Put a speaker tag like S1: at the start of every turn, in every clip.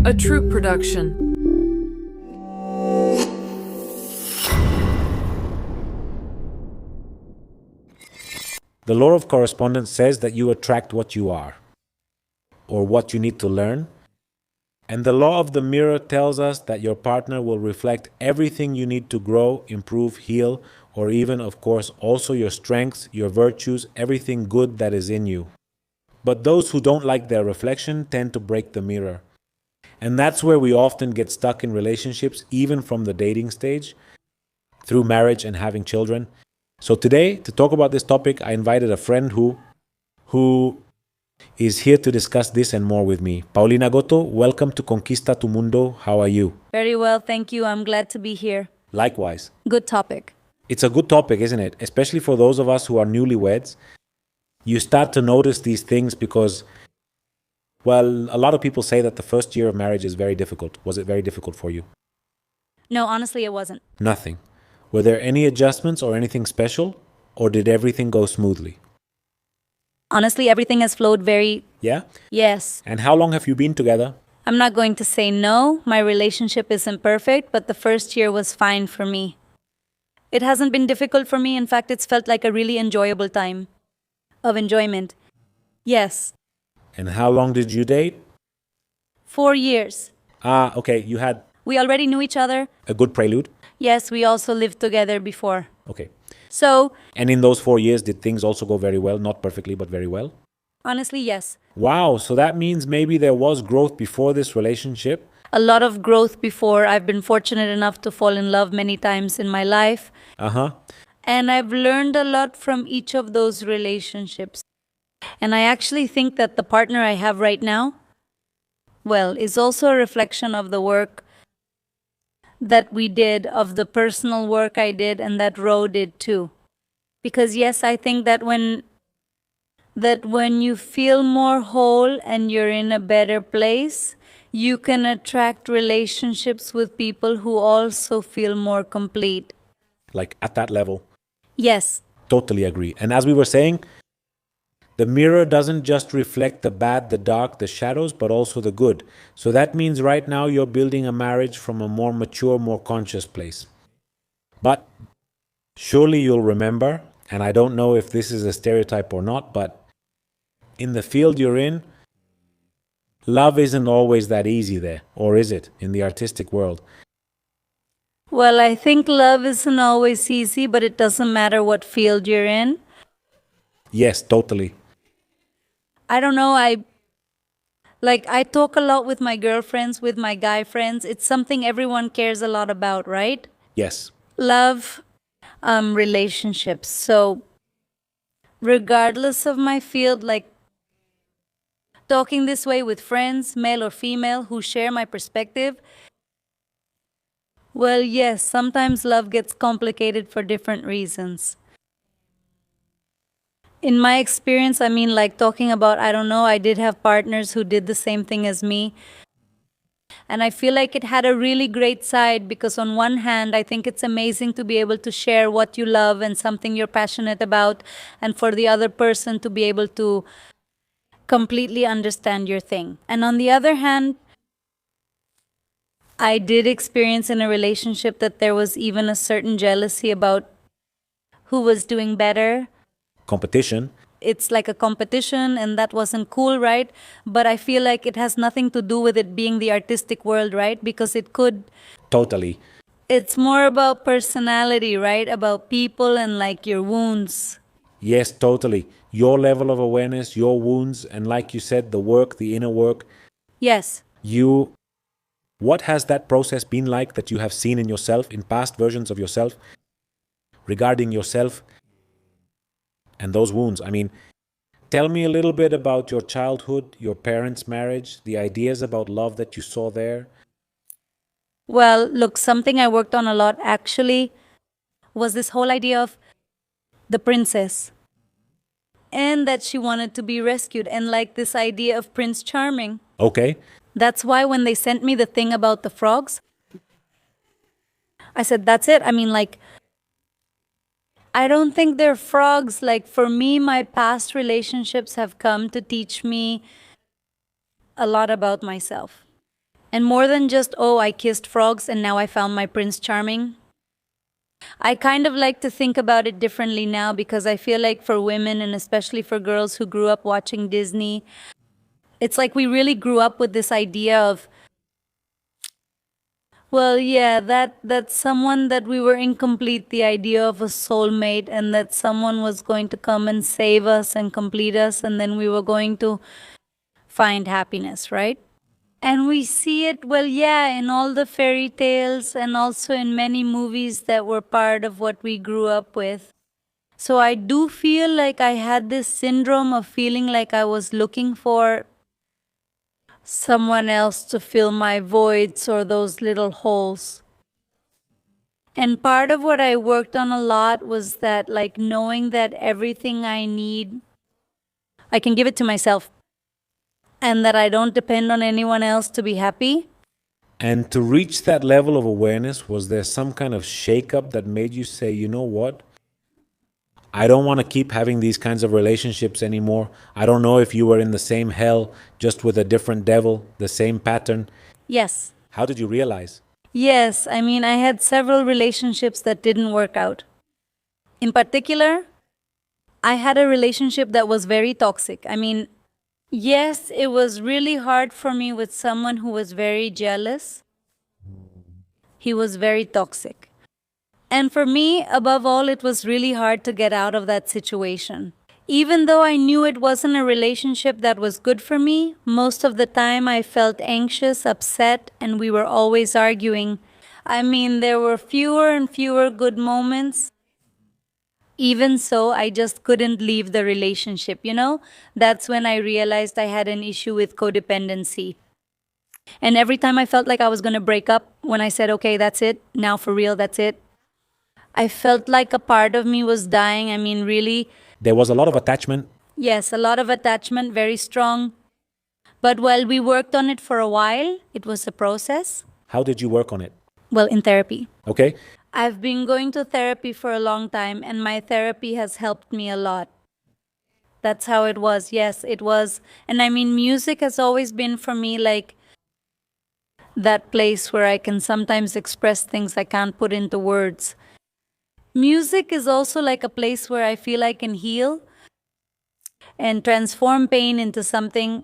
S1: A true production.
S2: The law of correspondence says that you attract what you are, or what you need to learn. And the law of the mirror tells us that your partner will reflect everything you need to grow, improve, heal, or even, of course, also your strengths, your virtues, everything good that is in you. But those who don't like their reflection tend to break the mirror. And that's where we often get stuck in relationships, even from the dating stage, through marriage and having children. So today, to talk about this topic, I invited a friend who is here to discuss this and more with me. Paulina Goto, welcome to Conquista tu Mundo. How are you?
S3: Very well, thank you. I'm glad to be here.
S2: Likewise.
S3: Good topic.
S2: It's a good topic, isn't it? Especially for those of us who are newlyweds. You start to notice these things because, well, a lot of people say that the first year of marriage is very difficult. Was it very difficult for you?
S3: No, honestly, it wasn't.
S2: Nothing. Were there any adjustments or anything special? Or did everything go smoothly?
S3: Honestly, everything has flowed very...
S2: Yeah?
S3: Yes.
S2: And how long have you been together?
S3: I'm not going to say no. My relationship isn't perfect, but the first year was fine for me. It hasn't been difficult for me. In fact, it's felt like a really enjoyable time of enjoyment. Yes.
S2: And how long did you date?
S3: 4 years.
S2: Ah, okay. You had
S3: We already knew each other.
S2: a good prelude?
S3: Yes, we also lived together before.
S2: Okay.
S3: So,
S2: And in those 4 years, did things also go very well? Not perfectly, but very well?
S3: honestly, yes.
S2: Wow, so that means maybe there was growth before this relationship?
S3: A lot of growth before. I've been fortunate enough to fall in love many times in my life.
S2: Uh-huh.
S3: And I've learned a lot from each of those relationships. And I actually think that the partner I have right now, well, is also a reflection of the work that we did, of the personal work I did, and that Ro did too. Because yes, I think that when you feel more whole and you're in a better place, you can attract relationships with people who also feel more complete.
S2: Like at that level.
S3: Yes.
S2: Totally agree. And as we were saying, the mirror doesn't just reflect the bad, the dark, the shadows, but also the good. So that means right now you're building a marriage from a more mature, more conscious place. But surely you'll remember, and I don't know if this is a stereotype or not, but in the field you're in, love isn't always that easy there, or is it, in the artistic world?
S3: Well, I think love isn't always easy, but it doesn't matter what field you're in.
S2: Yes, totally.
S3: I don't know, I talk a lot with my girlfriends, with my guy friends. It's something everyone cares a lot about, right?
S2: Yes.
S3: Love, relationships. So, regardless of my field, like talking this way with friends, male or female, who share my perspective, well, yes, sometimes love gets complicated for different reasons. In my experience, I mean, like talking about, I don't know, I did have partners who did the same thing as me. And I feel like it had a really great side because on one hand, I think it's amazing to be able to share what you love and something you're passionate about, and for the other person to be able to completely understand your thing. And on the other hand, I did experience in a relationship that there was even a certain jealousy about who was doing better.
S2: Competition.
S3: It's like a competition, and that wasn't cool, right? But I feel like it has nothing to do with it being the artistic world, right? Because it could.
S2: Totally.
S3: It's more about personality, right? About people and like your wounds.
S2: Yes, totally. Your level of awareness, your wounds, and like you said, the work, the inner work.
S3: Yes.
S2: What has that process been like that you have seen in yourself, in past versions of yourself, regarding yourself and those wounds? I mean, tell me a little bit about your childhood, your parents' marriage, the ideas about love that you saw there.
S3: Well, look, something I worked on a lot actually was this whole idea of the princess. And that she wanted to be rescued, and like this idea of Prince Charming.
S2: Okay.
S3: That's why when they sent me the thing about the frogs, I said, that's it. I mean, like, I don't think they're frogs. Like, for me, my past relationships have come to teach me a lot about myself. And more than just, oh, I kissed frogs and now I found my Prince Charming. I kind of like to think about it differently now because I feel like for women and especially for girls who grew up watching Disney, it's like we really grew up with this idea of, well, yeah, that someone that we were incomplete, the idea of a soulmate, and that someone was going to come and save us and complete us, and then we were going to find happiness, right? And we see it, well, yeah, in all the fairy tales and also in many movies that were part of what we grew up with. So I do feel like I had this syndrome of feeling like I was looking for someone else to fill my voids or those little holes. And part of what I worked on a lot was that, like, knowing that everything I need, I can give it to myself, and that I don't depend on anyone else to be happy.
S2: And to reach that level of awareness, was there some kind of shakeup that made you say, you know what? I don't want to keep having these kinds of relationships anymore. I don't know if you were in the same hell, just with a different devil, the same pattern.
S3: Yes.
S2: How did you realize?
S3: Yes, I mean, I had several relationships that didn't work out. In particular, I had a relationship that was very toxic. I mean, yes, it was really hard for me with someone who was very jealous. He was very toxic. And for me, above all, it was really hard to get out of that situation. Even though I knew it wasn't a relationship that was good for me, most of the time I felt anxious, upset, and we were always arguing. I mean, there were fewer and fewer good moments. Even so, I just couldn't leave the relationship, you know? That's when I realized I had an issue with codependency. And every time I felt like I was going to break up, when I said, okay, that's it, now for real, that's it, I felt like a part of me was dying. I mean, really.
S2: There was a lot of attachment.
S3: Yes, a lot of attachment, very strong. But while we worked on it for a while, it was a process.
S2: How did you work on it?
S3: Well, in therapy.
S2: Okay.
S3: I've been going to therapy for a long time, and my therapy has helped me a lot. That's how it was. Yes, it was. And I mean, music has always been for me like that place where I can sometimes express things I can't put into words. Music is also like a place where I feel I can heal and transform pain into something,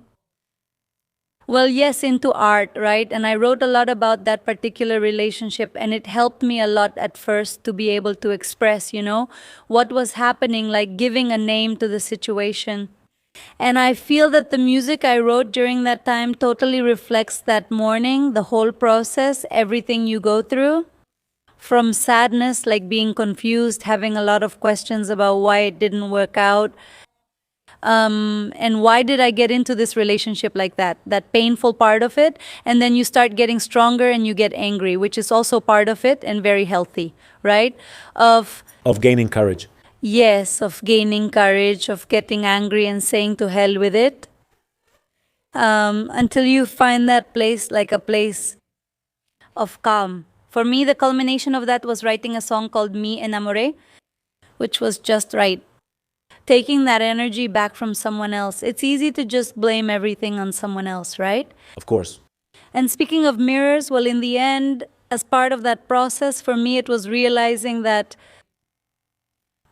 S3: well, yes, into art, right? And I wrote a lot about that particular relationship, and it helped me a lot at first to be able to express, you know, what was happening, like giving a name to the situation. And I feel that the music I wrote during that time totally reflects that morning, the whole process, everything you go through. From sadness, like being confused, having a lot of questions about why it didn't work out, and why did I get into this relationship like that painful part of it. And then you start getting stronger and you get angry, which is also part of it and very healthy, right? Of
S2: gaining courage.
S3: Yes, of gaining courage, of getting angry and saying to hell with it, until you find that place, like a place of calm. For me, the culmination of that was writing a song called Me Enamoré, which was just right. Taking that energy back from someone else. It's easy to just blame everything on someone else, right?
S2: Of course.
S3: And speaking of mirrors, well, in the end, as part of that process, for me, it was realizing that,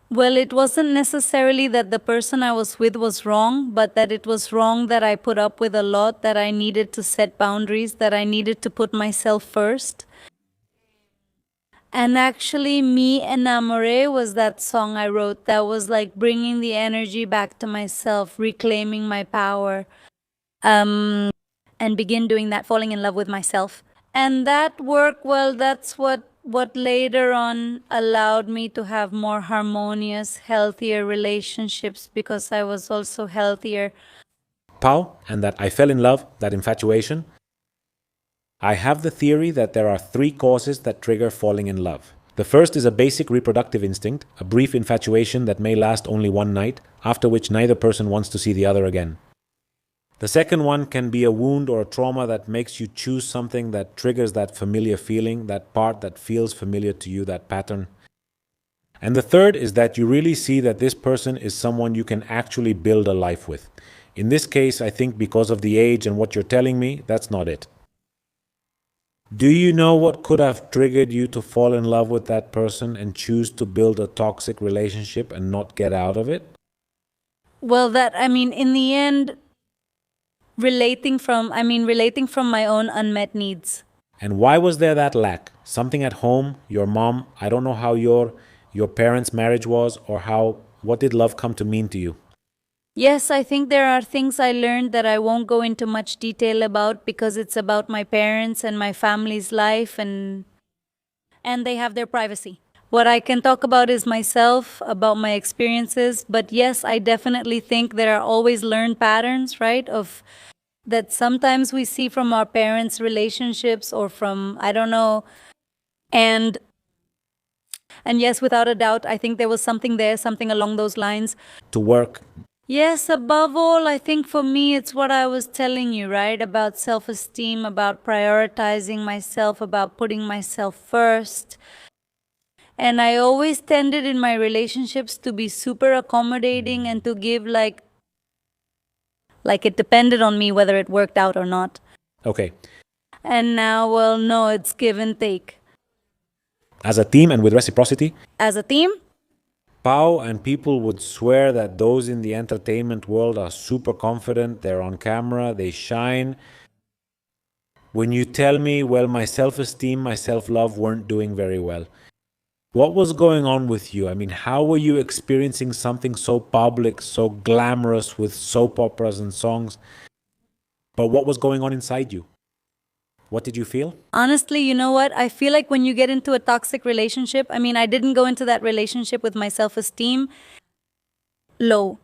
S3: well, it wasn't necessarily that the person I was with was wrong, but that it was wrong that I put up with a lot, that I needed to set boundaries, that I needed to put myself first. And actually, Me Enamoré was that song I wrote that was like bringing the energy back to myself, reclaiming my power, and begin doing that, falling in love with myself. And that work, well, that's what later on allowed me to have more harmonious, healthier relationships because I was also healthier.
S2: Pau, and that I fell in love, that infatuation. I have the theory that there are 3 causes that trigger falling in love. The first is a basic reproductive instinct, a brief infatuation that may last only one night, after which neither person wants to see the other again. The second one can be a wound or a trauma that makes you choose something that triggers that familiar feeling, that part that feels familiar to you, that pattern. And the third is that you really see that this person is someone you can actually build a life with. In this case, I think because of the age and what you're telling me, that's not it. Do you know what could have triggered you to fall in love with that person and choose to build a toxic relationship and not get out of it?
S3: Well, in the end, relating from my own unmet needs.
S2: And why was there that lack? Something at home, your mom, I don't know how your parents' marriage was or how what did love come to mean to you?
S3: Yes, I think there are things I learned that I won't go into much detail about because it's about my parents and my family's life, and they have their privacy. What I can talk about is myself, about my experiences, but yes, I definitely think there are always learned patterns, right? Of that sometimes we see from our parents' relationships or from I don't know. And yes, without a doubt, I think there was something there, something along those lines.
S2: To work.
S3: Yes, above all, I think for me, it's what I was telling you, right? About self esteem, about prioritizing myself, about putting myself first. And I always tended in my relationships to be super accommodating and to give like it depended on me whether it worked out or not.
S2: Okay.
S3: And now, well, no, it's give and take.
S2: As a team and with reciprocity,
S3: As a team,
S2: Pau and people would swear that those in the entertainment world are super confident, they're on camera, they shine. When you tell me, well, my self esteem, my self love weren't doing very well. What was going on with you? I mean, how were you experiencing something so public, so glamorous with soap operas and songs? But what was going on inside you? What did you feel?
S3: honestly, you know what? I feel like when you get into a toxic relationship, I didn't go into that relationship with my self esteem low.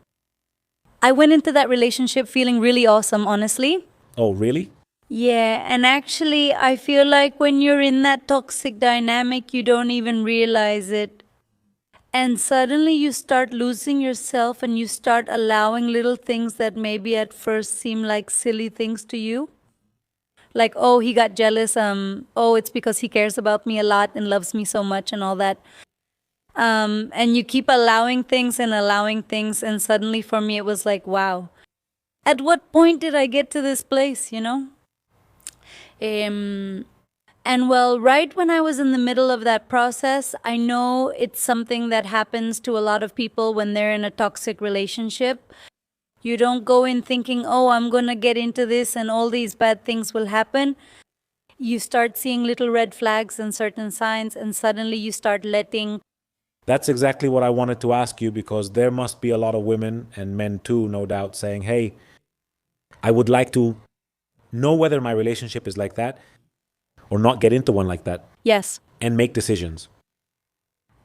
S3: I went into that relationship feeling really awesome, honestly.
S2: Oh, really?
S3: Yeah, and actually, I feel like when you're in that toxic dynamic, you don't even realize it. And suddenly you start losing yourself and you start allowing little things that maybe at first seem like silly things to you. Like, oh, he got jealous. Oh, it's because he cares about me a lot and loves me so much and all that. And you keep allowing things and allowing things. And suddenly for me, it was like, wow, at what point did I get to this place, you know? And well, right when I was in the middle of that process, I know it's something that happens to a lot of people when they're in a toxic relationship. You don't go in thinking, oh, I'm going to get into this and all these bad things will happen. You start seeing little red flags and certain signs, and suddenly you start letting.
S2: That's exactly what I wanted to ask you because there must be a lot of women and men too, no doubt, saying, hey, I would like to know whether my relationship is like that or not get into one like that
S3: Yes.
S2: and make decisions.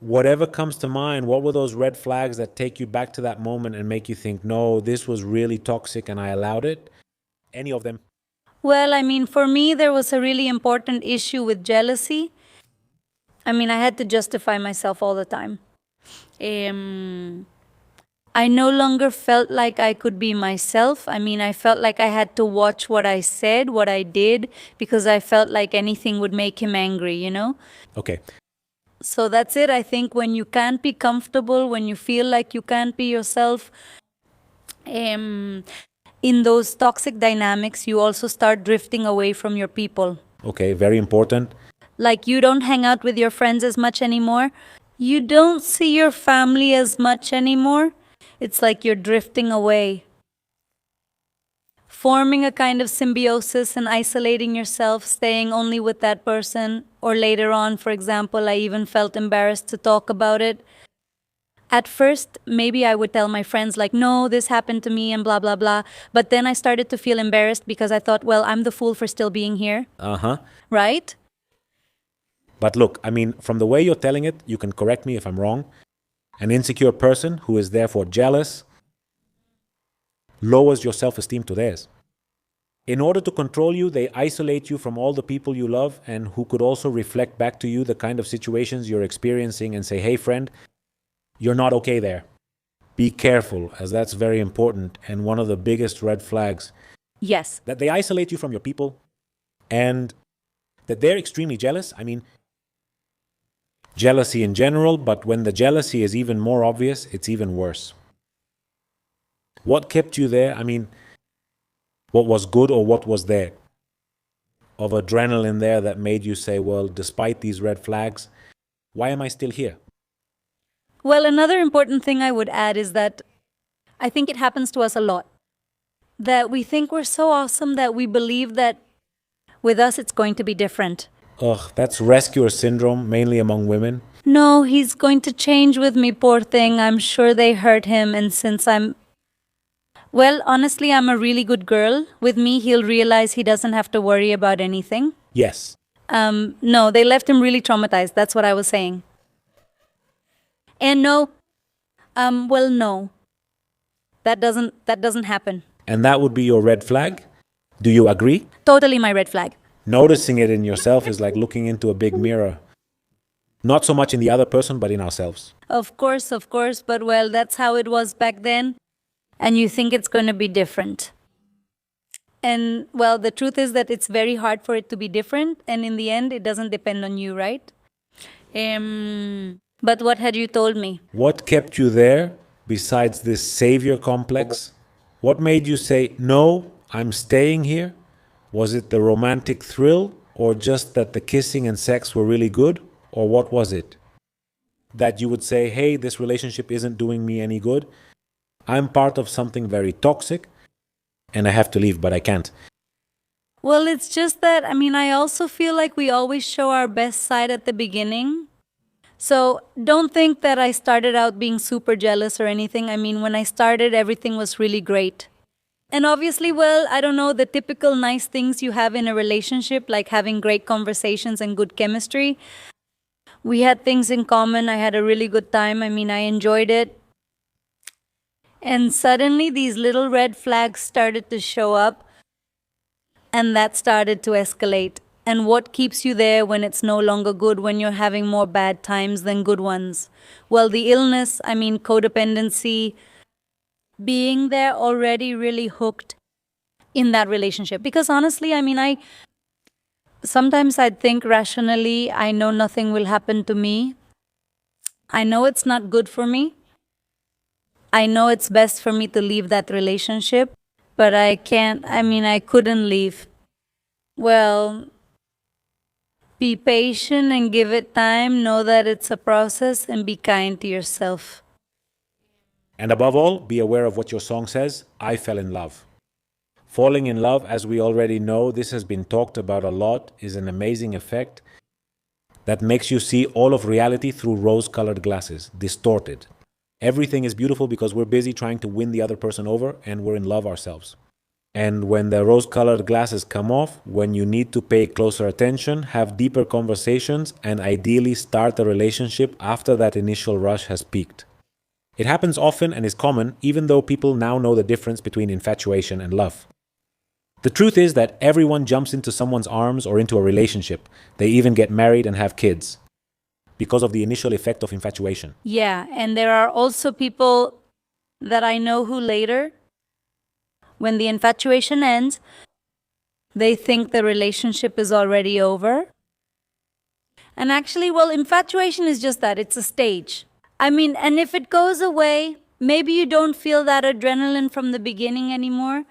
S2: Whatever comes to mind, what were those red flags that take you back to that moment and make you think, no, this was really toxic and I allowed it? Any of them?
S3: Well, for me, there was a really important issue with jealousy. I had to justify myself all the time. I no longer felt like I could be myself. I felt like I had to watch what I said, what I did, because I felt like anything would make him angry, you know?
S2: Okay.
S3: So that's it. I think when you can't be comfortable, when you feel like you can't be yourself, in those toxic dynamics, you also start drifting away from your people.
S2: Okay, very important.
S3: Like you don't hang out with your friends as much anymore. You don't see your family as much anymore. It's like you're drifting away, forming a kind of symbiosis and isolating yourself, staying only with that person. Or later on, for example, I even felt embarrassed to talk about it. At first, maybe I would tell my friends, like, no, this happened to me and blah, blah, blah. But then I started to feel embarrassed because I thought, well, I'm the fool for still being here. Right?
S2: But look, from the way you're telling it, you can correct me if I'm wrong. An insecure person who is therefore jealous lowers your self-esteem to theirs. In order to control you, they isolate you from all the people you love and who could also reflect back to you the kind of situations you're experiencing and say, hey, friend, you're not okay there. Be careful, as that's very important and one of the biggest red flags.
S3: Yes.
S2: That they isolate you from your people and that they're extremely jealous. Jealousy in general, but when the jealousy is even more obvious, it's even worse. What kept you there? What was good or what was there? of adrenaline there that made you say, well, despite these red flags, why am I still here?
S3: Well, another important thing I would add is that I think it happens to us a lot. That we think we're so awesome that we believe that with us it's going to be different.
S2: Ugh, that's rescuer syndrome, mainly among women.
S3: No, he's going to change with me, poor thing. I'm sure they hurt him, and since well, honestly, I'm a really good girl. With me, he'll realize he doesn't have to worry about anything.
S2: Yes.
S3: No, they left him really traumatized. That's what I was saying. And no, well, no. That doesn't happen.
S2: And that would be your red flag? Do you agree?
S3: Totally my red flag.
S2: Noticing it in yourself is like looking into a big mirror. Not so much in the other person, but in ourselves.
S3: Of course, but well, that's how it was back then. And you think it's going to be different. And well, the truth is that it's very hard for it to be different. And in the end, it doesn't depend on you, right? But what had you told me?
S2: What kept you there besides this savior complex? What made you say, no, I'm staying here? Was it the romantic thrill, or just that the kissing and sex were really good? Or what was it? That you would say, hey, this relationship isn't doing me any good. I'm part of something very toxic and I have to leave, but I can't.
S3: Well, it's just that, I also feel like we always show our best side at the beginning. So don't think that I started out being super jealous or anything. When I started, everything was really great. And obviously, well, I don't know, the typical nice things you have in a relationship, like having great conversations and good chemistry. We had things in common. I had a really good time. I enjoyed it. And suddenly these little red flags started to show up, and that started to escalate. And what keeps you there when it's no longer good, when you're having more bad times than good ones? Well, the illness, codependency, being there already really hooked in that relationship. Because honestly, sometimes I'd think rationally, I know nothing will happen to me. I know it's not good for me. I know it's best for me to leave that relationship, but I can't, I couldn't leave. Well, be patient and give it time. Know that it's a process and be kind to yourself.
S2: And above all, be aware of what your song says. I fell in love. Falling in love, as we already know, this has been talked about a lot, is an amazing effect that makes you see all of reality through rose-colored glasses, distorted. Everything is beautiful because we're busy trying to win the other person over and we're in love ourselves. And when the rose-colored glasses come off, when you need to pay closer attention, have deeper conversations, and ideally start the relationship after that initial rush has peaked. It happens often and is common, even though people now know the difference between infatuation and love. The truth is that everyone jumps into someone's arms or into a relationship. They even get married and have kids because of the initial effect of infatuation.
S3: Yeah, and there are also people that I know who later, when the infatuation ends, they think the relationship is already over. And actually, well, infatuation is just that, it's a stage. And if it goes away, maybe you don't feel that adrenaline from the beginning anymore.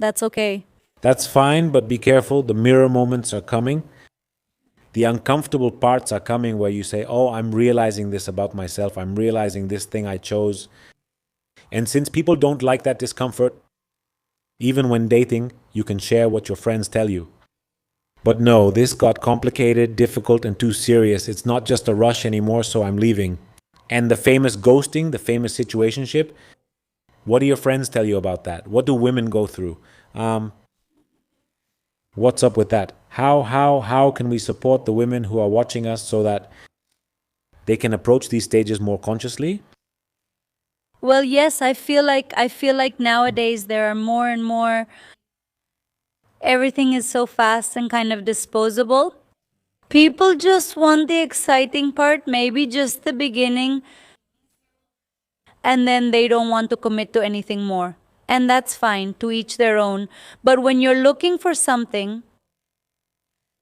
S3: That's okay.
S2: That's fine, but be careful. The mirror moments are coming. The uncomfortable parts are coming where you say, oh, I'm realizing this about myself. I'm realizing this thing I chose. And since people don't like that discomfort, even when dating, you can share what your friends tell you. But no, this got complicated, difficult, and too serious. It's not just a rush anymore, so I'm leaving. And the famous ghosting, the famous situationship, what do your friends tell you about that? What do women go through? What's up with that? How can we support the women who are watching us so that they can approach these stages more consciously?
S3: Well, yes, I feel like nowadays there are more and more, everything is so fast and kind of disposable. People just want the exciting part, maybe just the beginning, and then they don't want to commit to anything more. And that's fine, to each their own. But when you're looking for something,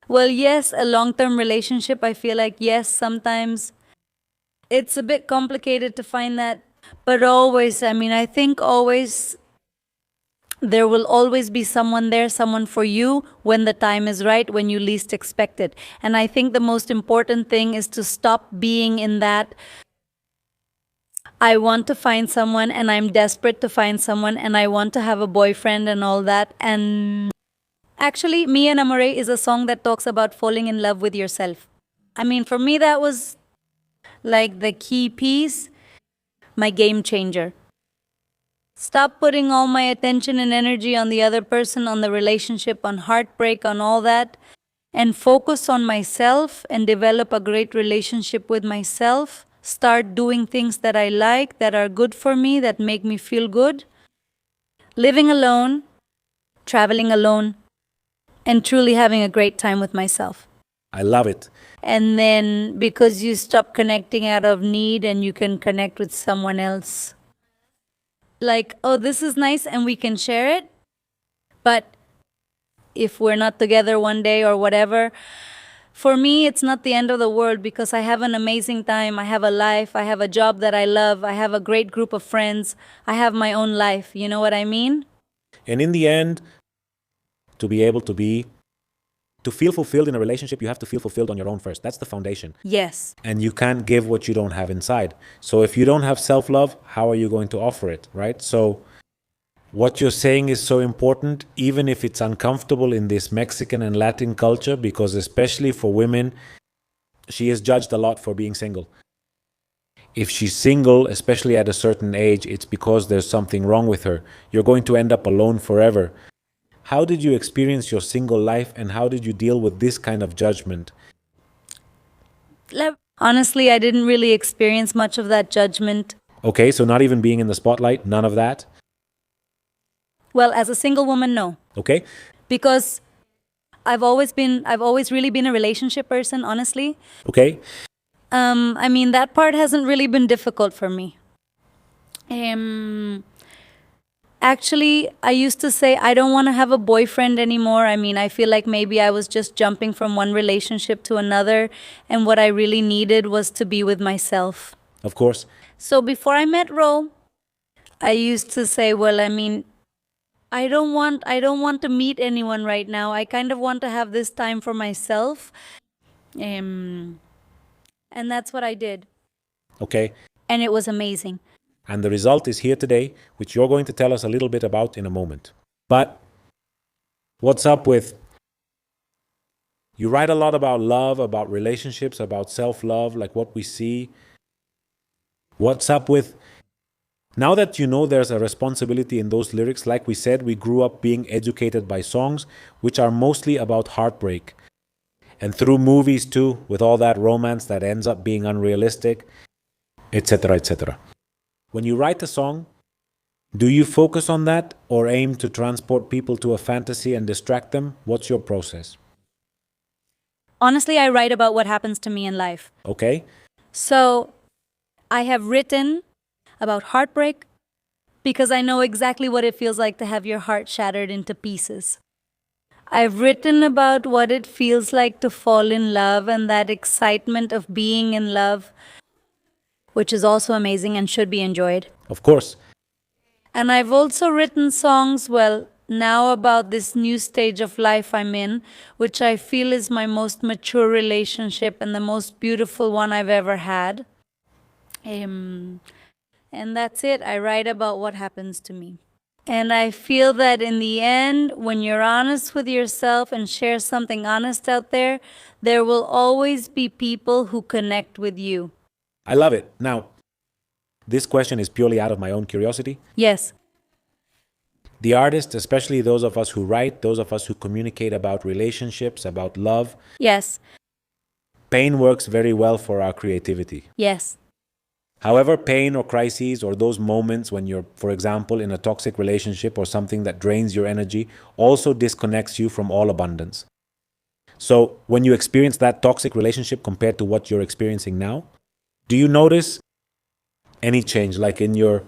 S3: well, yes, a long-term relationship, I feel like, yes, sometimes it's a bit complicated to find that. But always, I think always There will always be someone there, someone for you when the time is right, when you least expect it. And I think the most important thing is to stop being in that I want to find someone and I'm desperate to find someone and I want to have a boyfriend and all that. And actually, Me and Amore is a song that talks about falling in love with yourself. I mean, for me, that was like the key piece, my game changer. Stop putting all my attention and energy on the other person, on the relationship, on heartbreak, on all that, and focus on myself and develop a great relationship with myself. Start doing things that I like, that are good for me, that make me feel good. Living alone, traveling alone, and truly having a great time with myself.
S2: I love it.
S3: And then because you stop connecting out of need and you can connect with someone else. Like, oh, this is nice and we can share it. But if we're not together one day or whatever, for me, it's not the end of the world because I have an amazing time. I have a life. I have a job that I love. I have a great group of friends. I have my own life. You know what I mean?
S2: And in the end, to be able to feel fulfilled in a relationship, you have to feel fulfilled on your own first. That's the foundation.
S3: Yes.
S2: And you can't give what you don't have inside. So if you don't have self-love, how are you going to offer it, right? So what you're saying is so important, even if it's uncomfortable in this Mexican and Latin culture, because especially for women, she is judged a lot for being single. If she's single, especially at a certain age, it's because there's something wrong with her. You're going to end up alone forever. How did you experience your single life and how did you deal with this kind of judgment?
S3: Honestly, I didn't really experience much of that judgment.
S2: Okay, so not even being in the spotlight, none of that?
S3: Well, as a single woman, no.
S2: Okay.
S3: Because I've always really been a relationship person, honestly.
S2: Okay.
S3: I mean, that part hasn't really been difficult for me. Actually, I used to say I don't want to have a boyfriend anymore. I mean, I feel like maybe I was just jumping from one relationship to another, and what I really needed was to be with myself.
S2: Of course.
S3: So before I met Ro, I used to say, well, I mean, I don't want to meet anyone right now. I kind of want to have this time for myself. And that's what I did.
S2: Okay.
S3: And it was amazing.
S2: And the result is here today, which you're going to tell us a little bit about in a moment. But what's up with... You write a lot about love, about relationships, about self-love, like what we see. What's up with... Now that you know there's a responsibility in those lyrics, like we said, we grew up being educated by songs, which are mostly about heartbreak. And through movies too, with all that romance that ends up being unrealistic, etc., etc. When you write a song, do you focus on that or aim to transport people to a fantasy and distract them? What's your process?
S3: Honestly, I write about what happens to me in life.
S2: Okay.
S3: So I have written about heartbreak because I know exactly what it feels like to have your heart shattered into pieces. I've written about what it feels like to fall in love and that excitement of being in love, which is also amazing and should be enjoyed.
S2: Of course.
S3: And I've also written songs, well, now about this new stage of life I'm in, which I feel is my most mature relationship and the most beautiful one I've ever had. And that's it. I write about what happens to me. And I feel that in the end, when you're honest with yourself and share something honest out there, there will always be people who connect with you.
S2: I love it. Now, this question is purely out of my own curiosity.
S3: Yes.
S2: The artists, especially those of us who write, those of us who communicate about relationships, about love.
S3: Yes.
S2: Pain works very well for our creativity.
S3: Yes.
S2: However, pain or crises or those moments when you're, for example, in a toxic relationship or something that drains your energy also disconnects you from all abundance. So when you experience that toxic relationship compared to what you're experiencing now, do you notice any change, like in your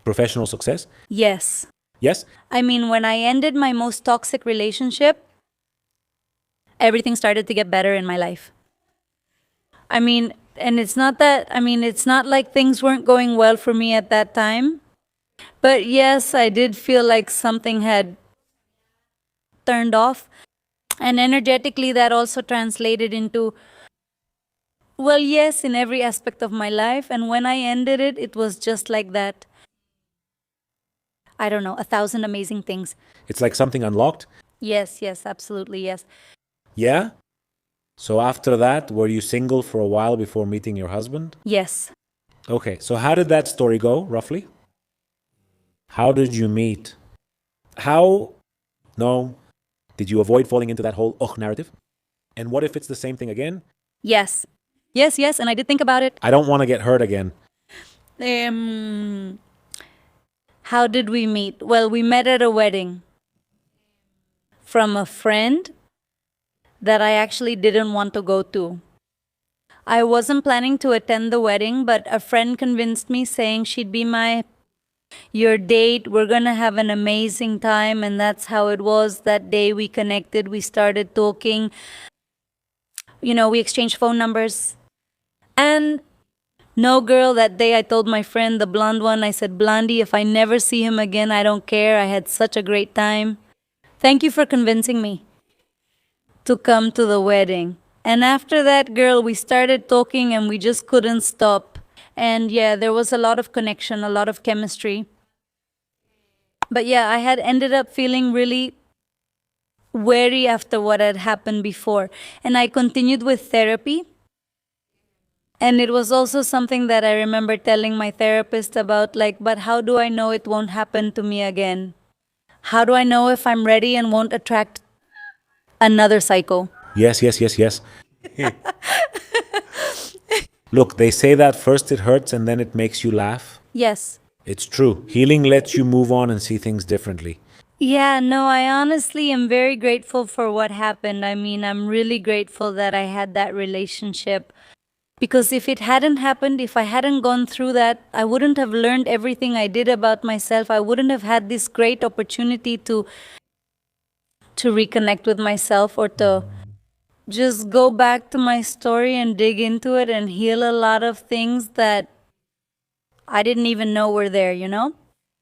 S2: professional success?
S3: Yes.
S2: Yes?
S3: I mean, when I ended my most toxic relationship, everything started to get better in my life. I mean, and it's not like things weren't going well for me at that time. But yes, I did feel like something had turned off. And energetically, that also translated into, well, yes, in every aspect of my life. And when I ended it, it was just like that. I don't know, 1,000 amazing things.
S2: It's like something unlocked?
S3: Yes, yes, absolutely, yes.
S2: Yeah? So after that, were you single for a while before meeting your husband?
S3: Yes.
S2: Okay, so how did that story go, roughly? How did you meet? How? No. Did you avoid falling into that whole narrative? And what if it's the same thing again?
S3: Yes. Yes, yes, and I did think about it.
S2: I don't want to get hurt again.
S3: How did we meet? Well, we met at a wedding from a friend that I actually didn't want to go to. I wasn't planning to attend the wedding, but a friend convinced me, saying she'd be your date. We're going to have an amazing time. And that's how it was. That day we connected, we started talking. We exchanged phone numbers. And no, girl, that day I told my friend, the blonde one, I said, Blondie, if I never see him again, I don't care. I had such a great time. Thank you for convincing me to come to the wedding. And after that, girl, we started talking and we just couldn't stop. And yeah, there was a lot of connection, a lot of chemistry. But yeah, I had ended up feeling really wary after what had happened before. And I continued with therapy. And it was also something that I remember telling my therapist about, like, but how do I know it won't happen to me again? How do I know if I'm ready and won't attract another psycho?
S2: Yes, yes, yes, yes. Look, they say that first it hurts and then it makes you laugh.
S3: Yes.
S2: It's true. Healing lets you move on and see things differently.
S3: Yeah, no, I honestly am very grateful for what happened. I mean, I'm really grateful that I had that relationship. Because if it hadn't happened, if I hadn't gone through that, I wouldn't have learned everything I did about myself. I wouldn't have had this great opportunity to reconnect with myself, or to just go back to my story and dig into it and heal a lot of things that I didn't even know were there.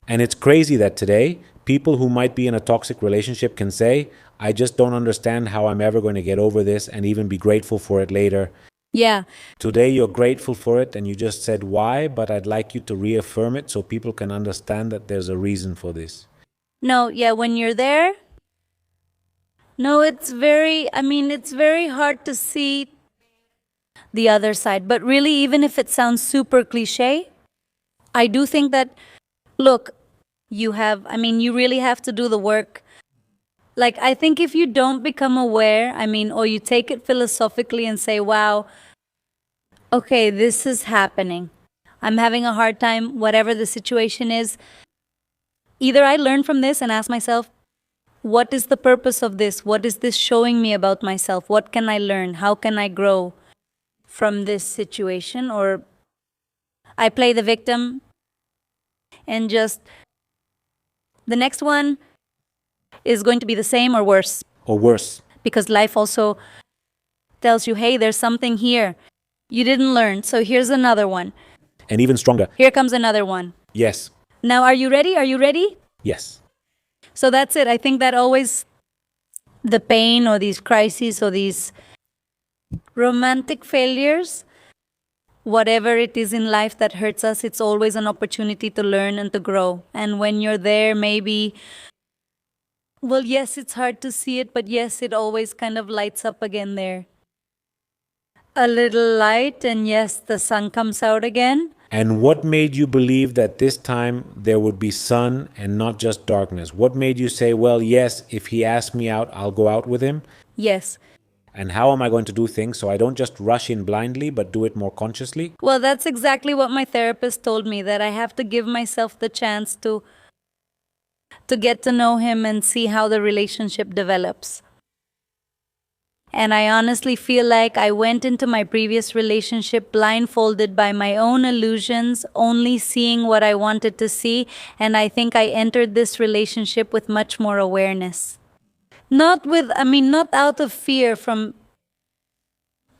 S2: And it's crazy that today, people who might be in a toxic relationship can say, I just don't understand how I'm ever going to get over this, and even be grateful for it later.
S3: Yeah.
S2: Today, you're grateful for it and you just said why, but I'd like you to reaffirm it so people can understand that there's a reason for this.
S3: No, yeah, when you're there, no, it's very hard to see the other side. But really, even if it sounds super cliche, I do think that, look, you really have to do the work. Like, I think if you don't become aware, or you take it philosophically and say, wow, okay, this is happening. I'm having a hard time, whatever the situation is. Either I learn from this and ask myself, what is the purpose of this? What is this showing me about myself? What can I learn? How can I grow from this situation? Or I play the victim and just the next one is going to be the same or worse.
S2: Or worse.
S3: Because life also tells you, hey, there's something here you didn't learn. So here's another one.
S2: And even stronger.
S3: Here comes another one.
S2: Yes.
S3: Now, are you ready? Are you ready?
S2: Yes.
S3: So that's it. I think that always the pain or these crises or these romantic failures, whatever it is in life that hurts us, it's always an opportunity to learn and to grow. And when you're there, maybe, well, yes, it's hard to see it, but yes, it always kind of lights up again there. A little light, and yes, the sun comes out again.
S2: And what made you believe that this time there would be sun and not just darkness? What made you say, well, yes, if he asks me out, I'll go out with him?
S3: Yes.
S2: And how am I going to do things so I don't just rush in blindly, but do it more consciously?
S3: Well, that's exactly what my therapist told me, that I have to give myself the chance to get to know him and see how the relationship develops. And I honestly feel like I went into my previous relationship blindfolded by my own illusions, only seeing what I wanted to see. And I think I entered this relationship with much more awareness. Not out of fear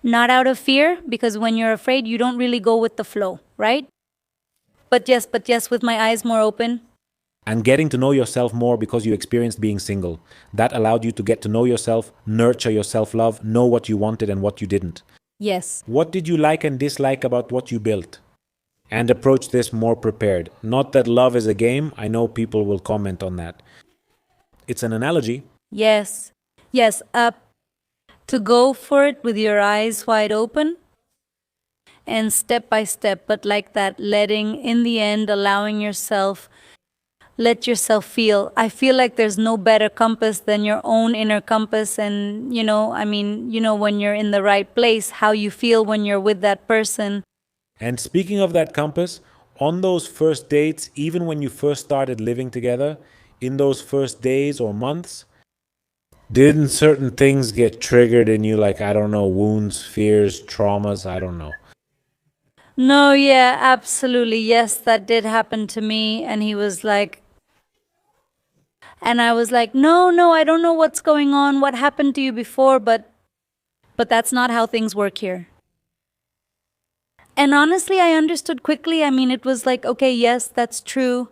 S3: not out of fear, because when you're afraid, you don't really go with the flow, right? But yes, with my eyes more open.
S2: and getting to know yourself more because you experienced being single. That allowed you to get to know yourself, nurture your self-love, know what you wanted and what you didn't.
S3: Yes.
S2: What did you like and dislike about what you built? And approach this more prepared. Not that love is a game. I know people will comment on that. It's an analogy.
S3: Yes. Yes. To go for it with your eyes wide open and step by step, but like that, letting, in the end, allowing yourself, let yourself feel. I feel like there's no better compass than your own inner compass. And, when you're in the right place, how you feel when you're with that person.
S2: And speaking of that compass, on those first dates, even when you first started living together, in those first days or months, didn't certain things get triggered in you, like, I don't know, wounds, fears, traumas? I don't know.
S3: No, yeah, absolutely. Yes, that did happen to me. And he was like, and I was like, no, I don't know what's going on, what happened to you before, but that's not how things work here. And honestly, I understood quickly. I mean, it was like, okay, yes, that's true.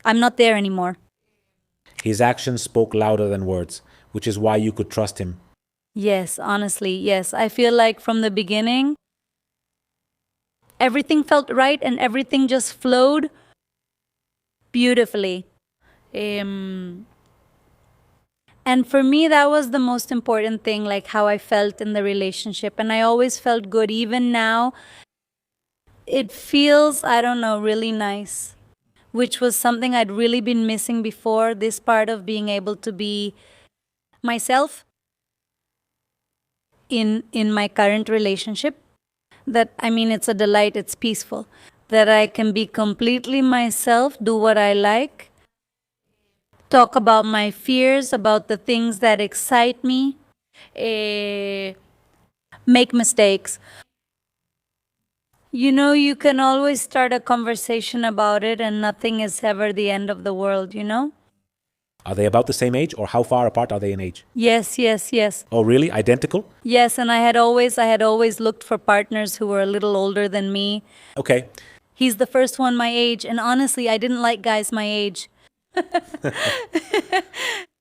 S3: I'm not there anymore.
S2: His actions spoke louder than words, which is why you could trust him.
S3: Yes, honestly, yes. I feel like from the beginning, everything felt right and everything just flowed beautifully. And for me, that was the most important thing, like how I felt in the relationship. And I always felt good. Even now, it feels, I don't know, really nice, which was something I'd really been missing before. This part of being able to be myself in my current relationship. That, I mean, it's a delight, it's peaceful. That I can be completely myself, do what I like, talk about my fears, about the things that excite me, eh, make mistakes. You can always start a conversation about it, and nothing is ever the end of the world.
S2: Are they about the same age, or how far apart are they in age?
S3: Yes, yes, yes.
S2: Oh, really? Identical?
S3: Yes, and I had always looked for partners who were a little older than me.
S2: Okay.
S3: He's the first one my age, and honestly, I didn't like guys my age.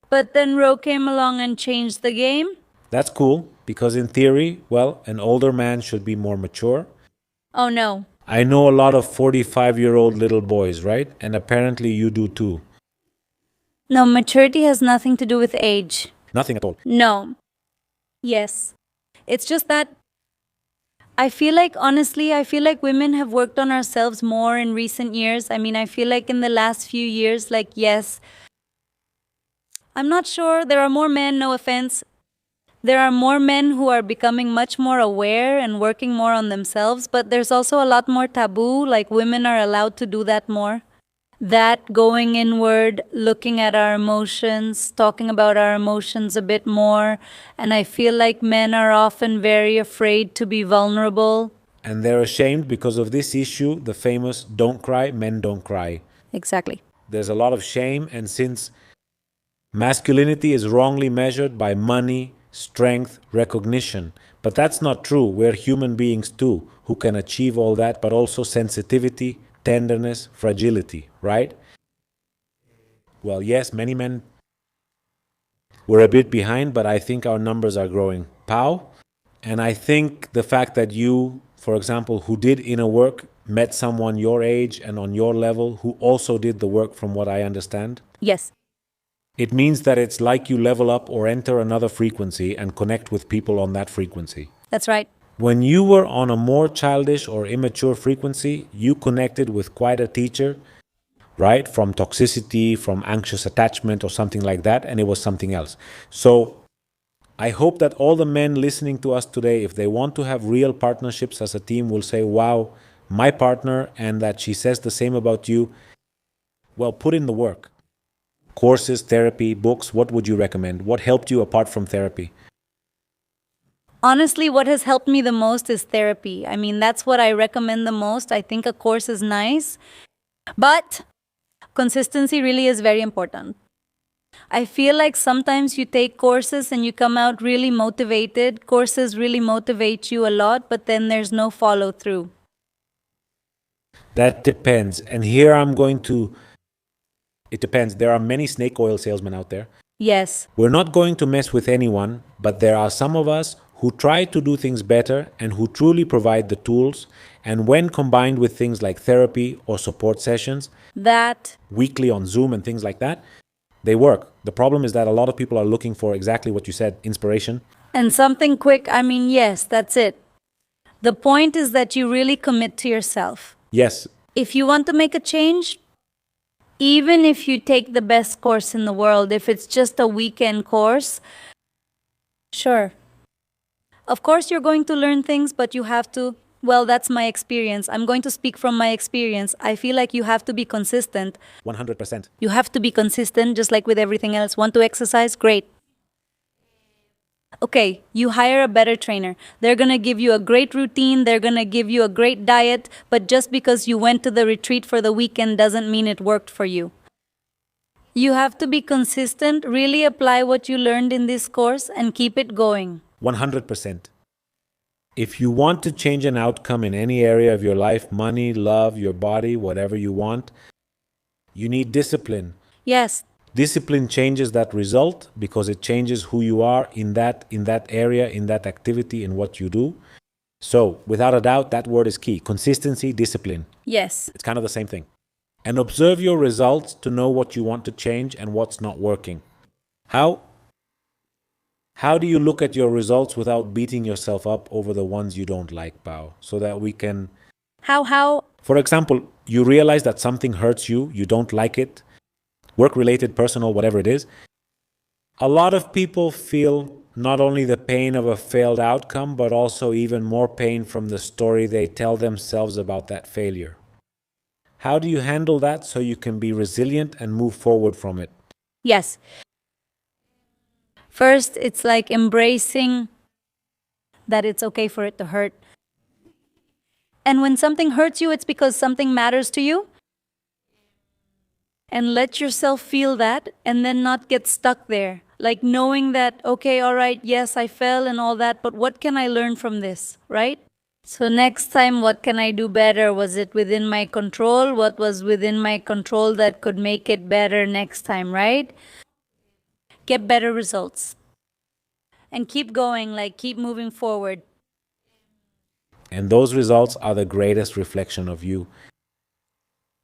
S3: But then Ro came along and changed the game.
S2: That's cool, because in theory, well, an older man should be more mature.
S3: Oh no.
S2: I know a lot of 45-year-old little boys, right? And apparently you do too.
S3: No, maturity has nothing to do with age.
S2: Nothing at all.
S3: No. Yes. It's just that I feel like women have worked on ourselves more in recent years. I mean, I feel like in the last few years, like, yes, I'm not sure. There are more men, no offense. There are more men who are becoming much more aware and working more on themselves, but there's also a lot more taboo, like women are allowed to do that more. That going inward, looking at our emotions, talking about our emotions a bit more. And I feel like men are often very afraid to be vulnerable.
S2: And they're ashamed because of this issue, the famous don't cry, men don't cry.
S3: Exactly.
S2: There's a lot of shame, and since masculinity is wrongly measured by money, strength, recognition, but that's not true. We're human beings too, who can achieve all that, but also sensitivity, tenderness, fragility, right? Well, yes, many men were a bit behind, but I think our numbers are growing. Pow. And I think the fact that you, for example, who did inner work, met someone your age and on your level who also did the work, from what I understand,
S3: Yes.
S2: it means that it's like you level up or enter another frequency and connect with people on that frequency.
S3: That's right.
S2: When you were on a more childish or immature frequency, you connected with quite a teacher, right? From toxicity, from anxious attachment or something like that, and it was something else. So I hope that all the men listening to us today, if they want to have real partnerships as a team, will say, wow, my partner, and that she says the same about you. Well, put in the work. Courses, therapy, books, what would you recommend? What helped you apart from therapy?
S3: Honestly, what has helped me the most is therapy. I mean, that's what I recommend the most. I think a course is nice, but consistency really is very important. I feel like sometimes you take courses and you come out really motivated. Courses really motivate you a lot, but then there's no follow through.
S2: That depends. And here I'm going to It depends. There are many snake oil salesmen out there.
S3: Yes.
S2: We're not going to mess with anyone, but there are some of us who try to do things better and who truly provide the tools. And when combined with things like therapy or support sessions,
S3: That.
S2: weekly on Zoom and things like that, they work. The problem is that a lot of people are looking for exactly what you said, inspiration.
S3: And something quick, I mean, yes, that's it. The point is that you really commit to yourself.
S2: Yes,
S3: If you want to make a change, even if you take the best course in the world, if it's just a weekend course, sure. Of course, you're going to learn things, but you have to. Well, that's my experience. I'm going to speak from my experience. I feel like you have to be consistent.
S2: 100%.
S3: You have to be consistent, just like with everything else. Want to exercise? Great. Okay, you hire a better trainer. They're going to give you a great routine. They're going to give you a great diet. But just because you went to the retreat for the weekend doesn't mean it worked for you. You have to be consistent, really apply what you learned in this course, and keep it going.
S2: 100%. If you want to change an outcome in any area of your life, money, love, your body, whatever you want, you need discipline.
S3: Yes,
S2: Discipline changes that result because it changes who you are in that area, in that activity, in what you do. So, without a doubt, that word is key. Consistency, discipline.
S3: yes.
S2: It's kind of the same thing. And observe your results to know what you want to change and what's not working. How do you look at your results without beating yourself up over the ones you don't like, Pao? So that we can,
S3: How?
S2: for example, you realize that something hurts you, you don't like it, work-related, personal, whatever it is. A lot of people feel not only the pain of a failed outcome, but also even more pain from the story they tell themselves about that failure. How do you handle that so you can be resilient and move forward from it?
S3: Yes. First, it's like embracing that it's okay for it to hurt. And when something hurts you, it's because something matters to you. And let yourself feel that and then not get stuck there. Like knowing that, okay, all right, yes, I fell and all that, but what can I learn from this, right? So next time, what can I do better? Was it within my control? What was within my control that could make it better next time, right? Get better results. And keep going, like keep moving forward.
S2: And those results are the greatest reflection of you.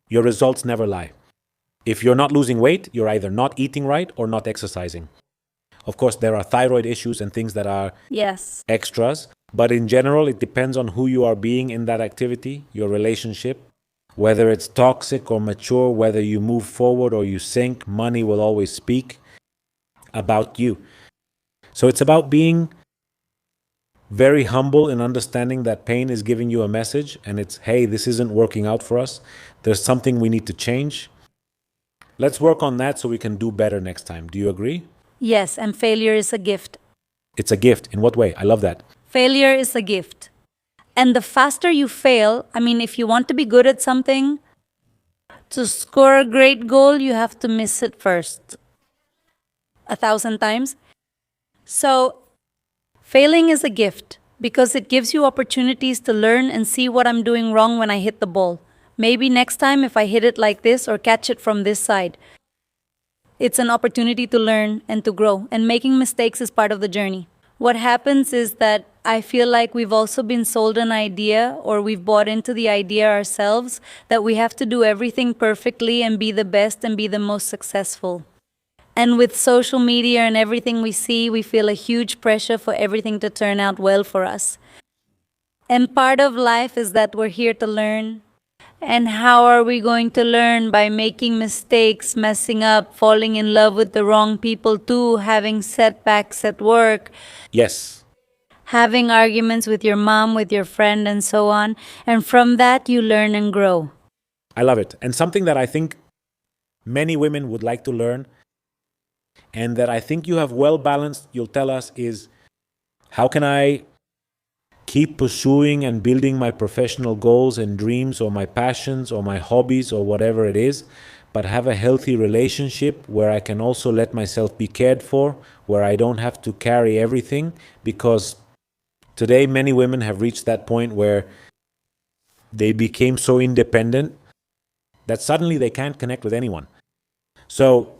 S2: Your results never lie. If you're not losing weight, you're either not eating right or not exercising. Of course, there are thyroid issues and things that are
S3: Yes.
S2: extras, but in general, it depends on who you are being in that activity, your relationship, whether it's toxic or mature, whether you move forward or you sink, money will always speak about you. So it's about being very humble in understanding that pain is giving you a message and it's, hey, this isn't working out for us. There's something we need to change. Let's work on that so we can do better next time. Do you agree?
S3: Yes, and failure is a gift.
S2: It's a gift. In what way? I love that.
S3: Failure is a gift. And the faster you fail, I mean, if you want to be good at something, to score a great goal, you have to miss it first 1,000 times. So, failing is a gift because it gives you opportunities to learn and see what I'm doing wrong when I hit the ball. Maybe next time if I hit it like this or catch it from this side. It's an opportunity to learn and to grow, and making mistakes is part of the journey. What happens is that I feel like we've also been sold an idea, or we've bought into the idea ourselves, that we have to do everything perfectly and be the best and be the most successful. And with social media and everything we see, we feel a huge pressure for everything to turn out well for us. And part of life is that we're here to learn. And how are we going to learn? By making mistakes, messing up, falling in love with the wrong people too, having setbacks at work,
S2: Yes.
S3: having arguments with your mom, with your friend, and so on. And from that, you learn and grow.
S2: I love it. And something that I think many women would like to learn and that I think you have well balanced, you'll tell us, is how can I keep pursuing and building my professional goals and dreams or my passions or my hobbies or whatever it is, but have a healthy relationship where I can also let myself be cared for, where I don't have to carry everything, because today many women have reached that point where they became so independent that suddenly they can't connect with anyone. So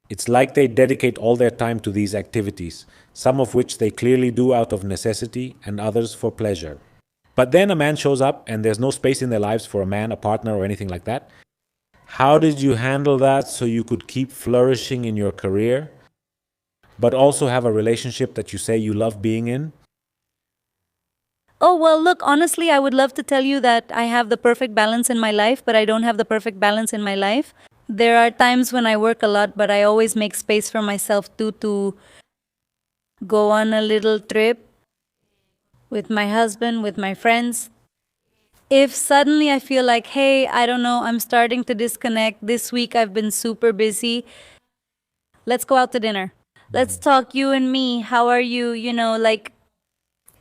S2: it's like they dedicate all their time to these activities, some of which they clearly do out of necessity and others for pleasure. But then a man shows up and there's no space in their lives for a man, a partner, or anything like that. How did you handle that so you could keep flourishing in your career, but also have a relationship that you say you love being in?
S3: Oh, well, look, honestly, I would love to tell you that I have the perfect balance in my life, but I don't have the perfect balance in my life. There are times when I work a lot, but I always make space for myself too to go on a little trip with my husband, with my friends. If suddenly I feel like, hey, I don't know, I'm starting to disconnect. This week I've been super busy. Let's go out to dinner. Let's talk, you and me. How are you? Like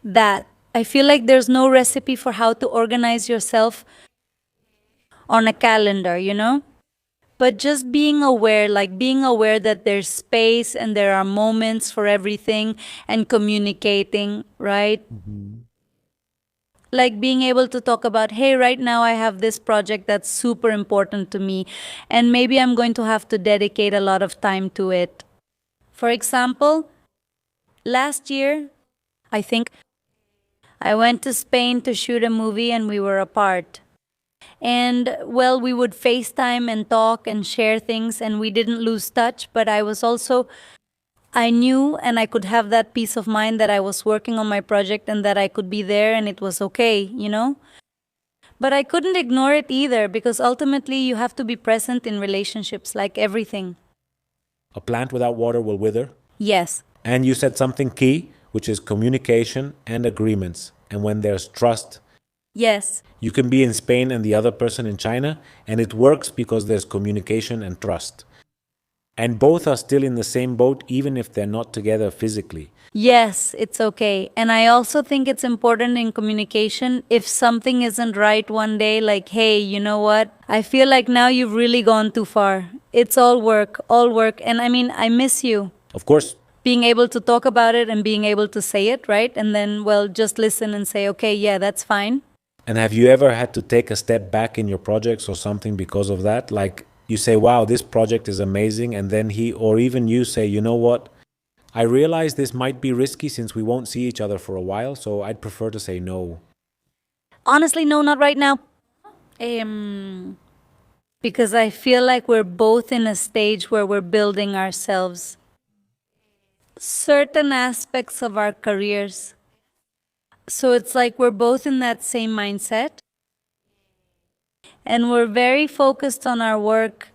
S3: that. I feel like there's no recipe for how to organize yourself on a calendar. But just being aware, like being aware that there's space and there are moments for everything and communicating, right? Like being able to talk about, hey, right now I have this project that's super important to me, and maybe I'm going to have to dedicate a lot of time to it. For example, last year, I think I went to Spain to shoot a movie and we were apart. And well, we would FaceTime and talk and share things, and we didn't lose touch, but I knew and I could have that peace of mind that I was working on my project and that I could be there and it was okay. But I couldn't ignore it either because ultimately you have to be present in relationships like everything.
S2: A plant without water will wither.
S3: Yes.
S2: And you said something key, which is communication and agreements. And when there's trust,
S3: Yes.
S2: you can be in Spain and the other person in China, and it works because there's communication and trust. And both are still in the same boat, even if they're not together physically.
S3: Yes, it's okay. And I also think it's important in communication if something isn't right one day, like, hey, you know what? I feel like now you've really gone too far. It's all work, all work. And I mean, I miss you.
S2: Of course.
S3: Being able to talk about it and being able to say it, right? And then, well, just listen and say, okay, yeah, that's fine.
S2: And have you ever had to take a step back in your projects or something because of that? Like you say, wow, this project is amazing. And then he or even you say, you know what? I realize this might be risky since we won't see each other for a while. So I'd prefer to say no.
S3: Honestly, no, not right now. Because I feel like we're both in a stage where we're building ourselves. Certain aspects of our careers. So it's like we're both in that same mindset. And we're very focused on our work.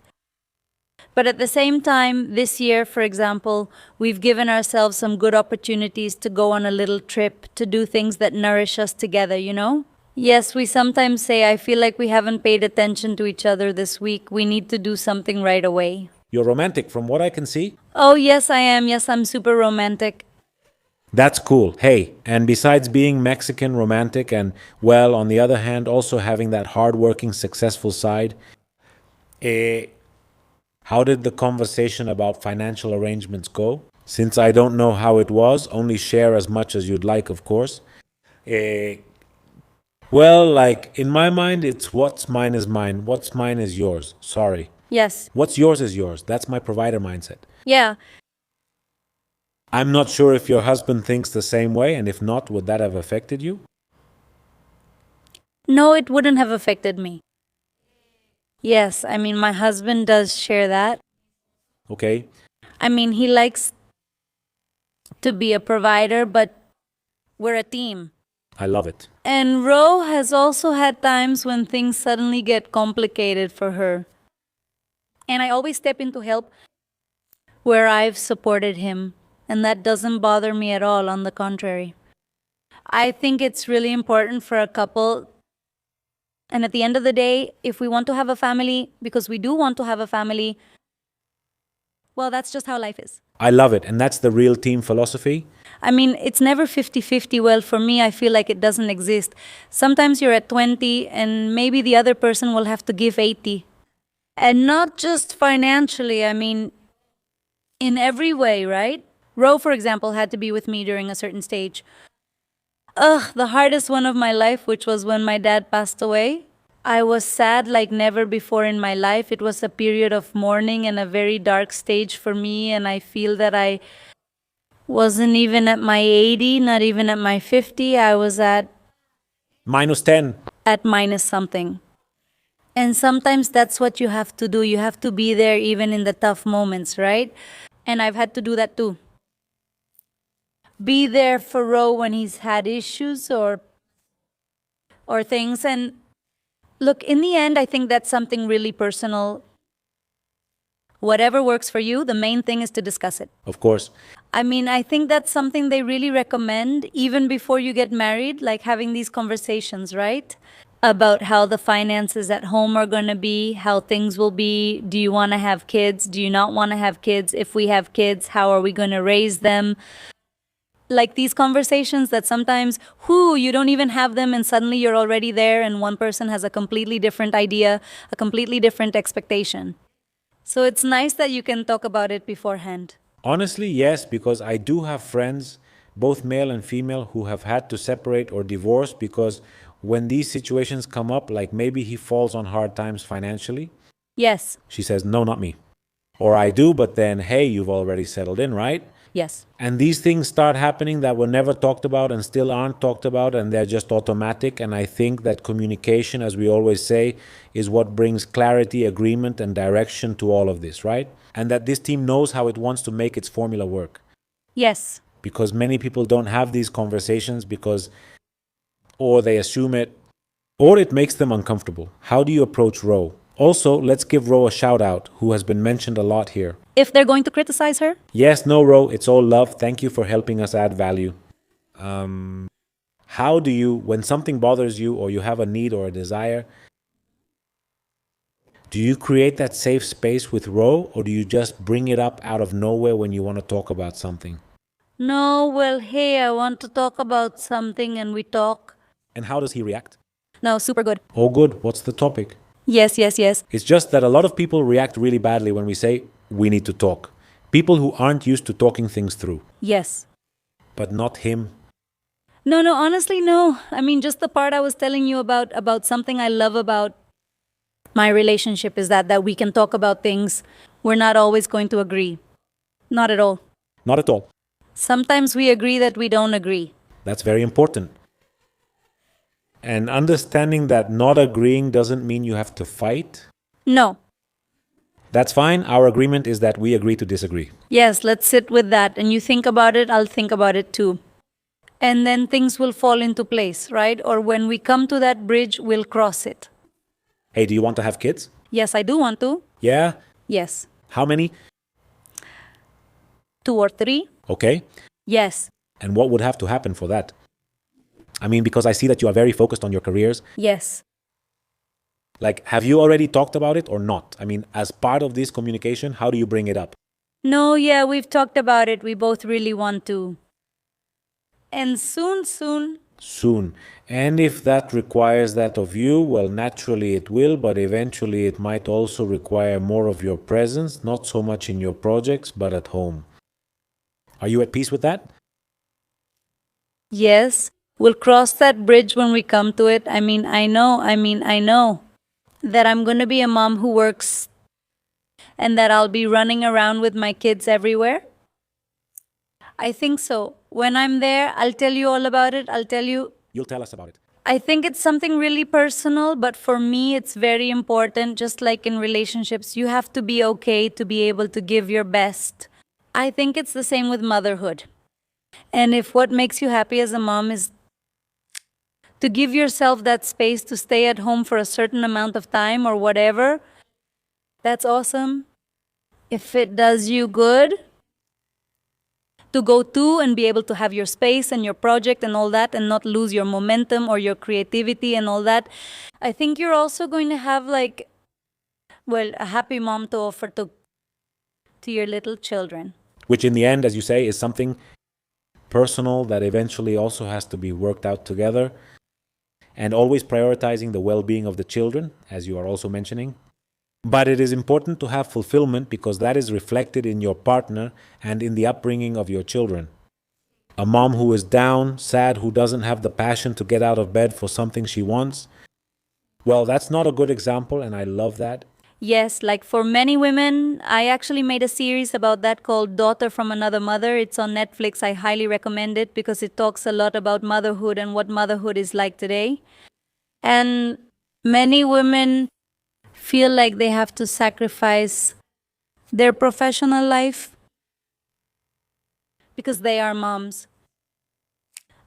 S3: But at the same time, this year, for example, we've given ourselves some good opportunities to go on a little trip, to do things that nourish us together. Yes, we sometimes say, I feel like we haven't paid attention to each other this week. We need to do something right away.
S2: You're romantic from what I can see.
S3: Oh, yes, I am. Yes, I'm super romantic.
S2: That's cool. Hey, and besides being Mexican romantic and, well, on the other hand, also having that hardworking, successful side, how did the conversation about financial arrangements go? Since I don't know how it was, only share as much as you'd like, of course. Well, like, in my mind, it's what's mine is mine. What's mine is yours. Sorry.
S3: Yes.
S2: What's yours is yours. That's my provider mindset.
S3: Yeah.
S2: I'm not sure if your husband thinks the same way, and if not, would that have affected you?
S3: No, it wouldn't have affected me. Yes, I mean, my husband does share that.
S2: Okay.
S3: I mean, he likes to be a provider, but we're a team.
S2: I love it.
S3: And Ro has also had times when things suddenly get complicated for her. And I always step in to help where I've supported him. And that doesn't bother me at all, on the contrary. I think it's really important for a couple. And at the end of the day, if we want to have a family, because we do want to have a family, well, that's just how life is.
S2: I love it. And that's the real team philosophy.
S3: I mean, it's never 50-50. Well, for me, I feel like it doesn't exist. Sometimes you're at 20 and maybe the other person will have to give 80. And not just financially, I mean, in every way, right? Ro, for example, had to be with me during a certain stage. The hardest one of my life, which was when my dad passed away. I was sad like never before in my life. It was a period of mourning and a very dark stage for me, and I feel that I wasn't even at my 80, not even at my 50. I was
S2: -10.
S3: at minus something. And sometimes that's what you have to do. You have to be there even in the tough moments, right? And I've had to do that too. Be there for Ro when he's had issues or things. And look, in the end, I think that's something really personal. Whatever works for you, the main thing is to discuss it.
S2: Of course.
S3: I mean, I think that's something they really recommend even before you get married, like having these conversations, right? About how the finances at home are going to be, how things will be. Do you want to have kids? Do you not want to have kids? If we have kids, how are we going to raise them? Like these conversations that sometimes, you don't even have them and suddenly you're already there and one person has a completely different idea, a completely different expectation. So it's nice that you can talk about it beforehand.
S2: Honestly, yes, because I do have friends, both male and female, who have had to separate or divorce because when these situations come up, like maybe he falls on hard times financially,
S3: Yes.
S2: she says, no, not me. Or I do, but then, hey, you've already settled in, right?
S3: Yes.
S2: And these things start happening that were never talked about and still aren't talked about, and they're just automatic. And I think that communication, as we always say, is what brings clarity, agreement, and direction to all of this, right? And that this team knows how it wants to make its formula work.
S3: Yes.
S2: Because many people don't have these conversations because, or they assume it, or it makes them uncomfortable. How do you approach Ro? Also, let's give Ro a shout out, who has been mentioned a lot here.
S3: If they're going to criticize her?
S2: Yes, no, Ro, it's all love. Thank you for helping us add value. How do you, when something bothers you or you have a need or a desire, do you create that safe space with Ro, or do you just bring it up out of nowhere when you want to talk about something?
S3: No, well, hey, I want to talk about something and we talk.
S2: And how does he react?
S3: No, super good.
S2: Oh, good. What's the topic?
S3: Yes, yes, yes.
S2: It's just that a lot of people react really badly when we say, we need to talk. People who aren't used to talking things through.
S3: Yes.
S2: But not him.
S3: No, honestly, no. I mean, just the part I was telling you about something I love about my relationship is that we can talk about things. We're not always going to agree. Not at all.
S2: Not at all.
S3: Sometimes we agree that we don't agree.
S2: That's very important. And understanding that not agreeing doesn't mean you have to fight.
S3: No.
S2: That's fine. Our agreement is that we agree to disagree.
S3: Yes, let's sit with that. And you think about it, I'll think about it too. And then things will fall into place, right? Or when we come to that bridge, we'll cross it.
S2: Hey, do you want to have kids?
S3: Yes, I do want to.
S2: Yeah?
S3: Yes.
S2: How many?
S3: 2 or 3.
S2: Okay.
S3: Yes.
S2: And what would have to happen for that? I mean, because I see that you are very focused on your careers.
S3: Yes.
S2: Like, have you already talked about it or not? I mean, as part of this communication, how do you bring it up?
S3: No, yeah, we've talked about it. We both really want to. And soon.
S2: Soon. And if that requires that of you, well, naturally it will, but eventually it might also require more of your presence, not so much in your projects, but at home. Are you at peace with that?
S3: Yes. We'll cross that bridge when we come to it. I know that I'm going to be a mom who works and that I'll be running around with my kids everywhere. I think so. When I'm there, I'll tell you all about it.
S2: You'll tell us about it.
S3: I think it's something really personal, but for me, it's very important. Just like in relationships, you have to be okay to be able to give your best. I think it's the same with motherhood. And if what makes you happy as a mom is to give yourself that space to stay at home for a certain amount of time or whatever, that's awesome. If it does you good to go to and be able to have your space and your project and all that and not lose your momentum or your creativity and all that, I think you're also going to have a happy mom to offer to your little children.
S2: Which in the end, as you say, is something personal that eventually also has to be worked out together. And always prioritizing the well-being of the children, as you are also mentioning. But it is important to have fulfillment because that is reflected in your partner and in the upbringing of your children. A mom who is down, sad, who doesn't have the passion to get out of bed for something she wants, Well, that's not a good example, and I love that.
S3: Yes, like for many women, I actually made a series about that called Daughter from Another Mother. It's on Netflix. I highly recommend it because it talks a lot about motherhood and what motherhood is like today. And many women feel like they have to sacrifice their professional life because they are moms.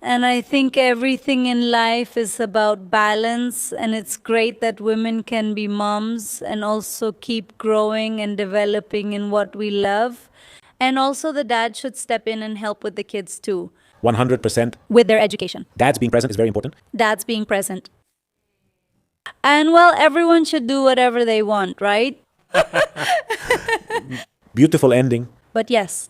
S3: And I think everything in life is about balance, and it's great that women can be moms and also keep growing and developing in what we love. And also, the dad should step in and help with the kids too,
S2: 100%.
S3: with their education.
S2: Dads being present is very important.
S3: Dads being present. And well, everyone should do whatever they want, right?
S2: Beautiful ending.
S3: But yes,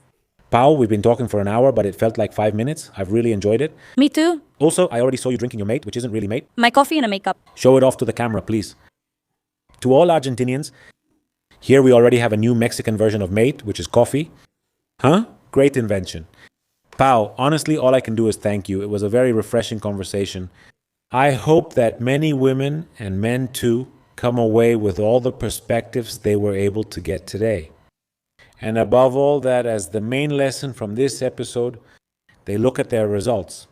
S2: Pao, we've been talking for an hour, but it felt like 5 minutes. I've really enjoyed it.
S3: me too.
S2: Also, I already saw you drinking your mate, which isn't really mate.
S3: My coffee and a makeup.
S2: Show it off to the camera, please. To all Argentinians, here we already have a new Mexican version of mate, which is coffee. Huh? Great invention. Pao, honestly, all I can do is thank you. It was a very refreshing conversation. I hope that many women and men too come away with all the perspectives they were able to get today. And above all that, as the main lesson from this episode, they look at their results.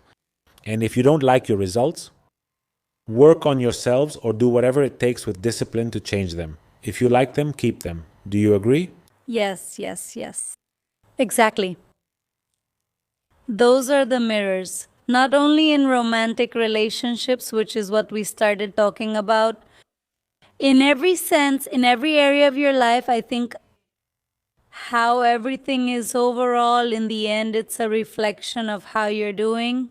S2: And if you don't like your results, work on yourselves or do whatever it takes with discipline to change them. If you like them, keep them. Do you agree?
S3: Yes, yes, yes. Exactly. Those are the mirrors, not only in romantic relationships, which is what we started talking about. In every sense, in every area of your life, I think how everything is overall, in the end, it's a reflection of how you're doing,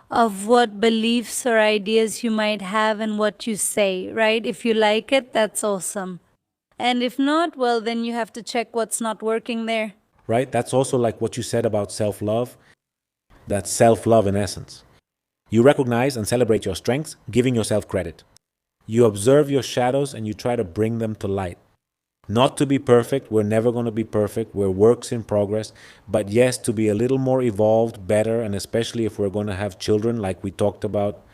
S3: of what beliefs or ideas you might have and what you say, right? If you like it, that's awesome. And if not, well, then you have to check what's not working there.
S2: Right? That's also like what you said about self-love. That's self-love in essence. You recognize and celebrate your strengths, giving yourself credit. You observe your shadows and you try to bring them to light. Not to be perfect, we're never going to be perfect, we're works in progress, but yes, to be a little more evolved, better, and especially if we're going to have children like we talked about,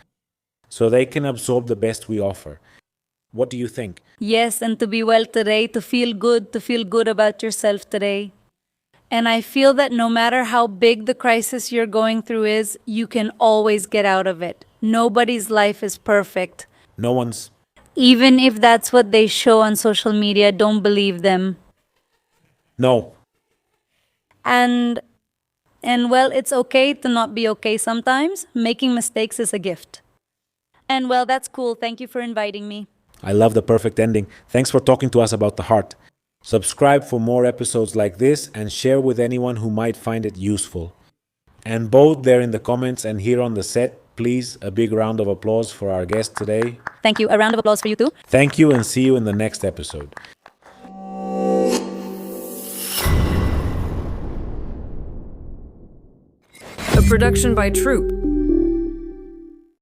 S2: so they can absorb the best we offer. What do you think?
S3: Yes, and to be well today, to feel good about yourself today. And I feel that no matter how big the crisis you're going through is, you can always get out of it. Nobody's life is perfect.
S2: No one's...
S3: Even if that's what they show on social media, don't believe them.
S2: No.
S3: And well, it's okay to not be okay sometimes. Making mistakes is a gift. And well, that's cool. Thank you for inviting me.
S2: I love the perfect ending. Thanks for talking to us about the heart. Subscribe for more episodes like this and share with anyone who might find it useful. And both there in the comments and here on the set, please, a big round of applause for our guest today.
S3: Thank you. A round of applause for you too.
S2: Thank you and see you in the next episode.
S1: A production by Troop.